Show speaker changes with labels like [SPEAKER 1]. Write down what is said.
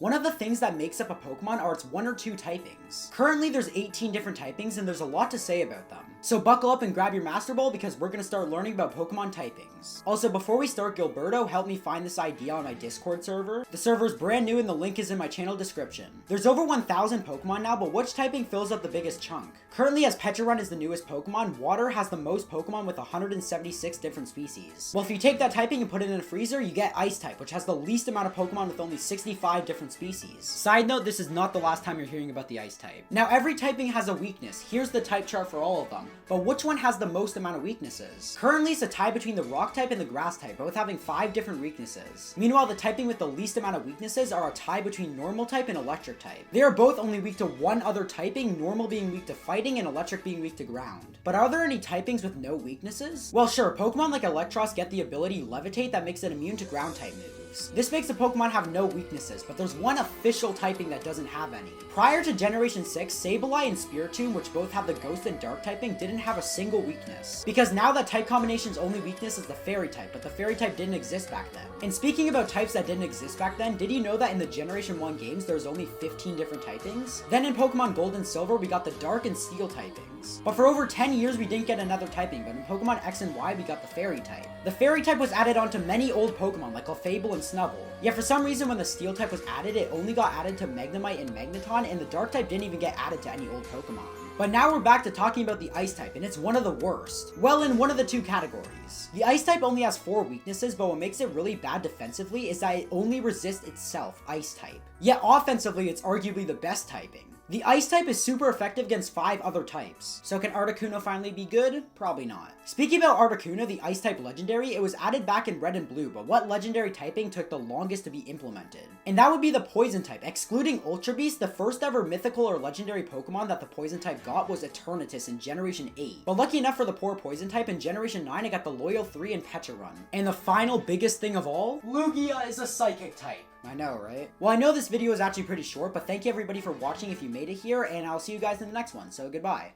[SPEAKER 1] One of the things that makes up a Pokemon are its 1 or 2 typings. Currently there's 18 different typings and there's a lot to say about them. So buckle up and grab your Master Ball because we're gonna start learning about Pokemon typings. Also, before we start, Gilberto helped me find this idea on my Discord server. The server is brand new and the link is in my channel description. There's over 1,000 Pokemon now, but which typing fills up the biggest chunk? Currently, as Petrarun is the newest Pokemon, Water has the most Pokemon with 176 different species. Well, if you take that typing and put it in a freezer, you get Ice type, which has the least amount of Pokemon with only 65 different species. Side note, this is not the last time you're hearing about the Ice type. Now, every typing has a weakness. Here's the type chart for all of them. But which one has the most amount of weaknesses? Currently, it's a tie between the Rock type and the Grass type, both having 5 different weaknesses. Meanwhile, the typing with the least amount of weaknesses are a tie between Normal type and Electric type. They are both only weak to one other typing, Normal being weak to fighting and Electric being weak to ground. But are there any typings with no weaknesses? Well, sure, Pokemon like Electros get the ability Levitate that makes it immune to ground type moves. This makes the Pokemon have no weaknesses, but there's one official typing that doesn't have any. Prior to Generation 6, Sableye and Spiritomb, which both have the Ghost and Dark typing, didn't have a single weakness. Because now that type combination's only weakness is the Fairy type, but the Fairy type didn't exist back then. And speaking about types that didn't exist back then, did you know that in the Generation 1 games there's only 15 different typings? Then in Pokemon Gold and Silver we got the Dark and Steel typings. But for over 10 years we didn't get another typing, but in Pokemon X and Y we got the Fairy type. The Fairy type was added onto many old Pokemon like Clefable and Snubbull. Yet for some reason when the Steel type was added, it only got added to Magnemite and Magneton, and the Dark type didn't even get added to any old Pokemon. But now we're back to talking about the Ice type, and it's one of the worst. Well, in one of the 2 categories. The Ice type only has 4 weaknesses, but what makes it really bad defensively is that it only resists itself, Ice type. Yet offensively, it's arguably the best typing. The Ice type is super effective against 5 other types. So can Articuno finally be good? Probably not. Speaking about Articuno, the Ice type legendary, it was added back in Red and Blue, but what legendary typing took the longest to be implemented? And that would be the Poison type. Excluding Ultra Beast, the first ever mythical or legendary Pokemon that the Poison type got was Eternatus in Generation 8. But lucky enough for the poor Poison type, in Generation 9 it got the Loyal 3 and Petrarun. And the final biggest thing of all? Lugia is a Psychic type. I know, right? Well, I know this video is actually pretty short, but thank you everybody for watching if you made it here, and I'll see you guys in the next one, so goodbye.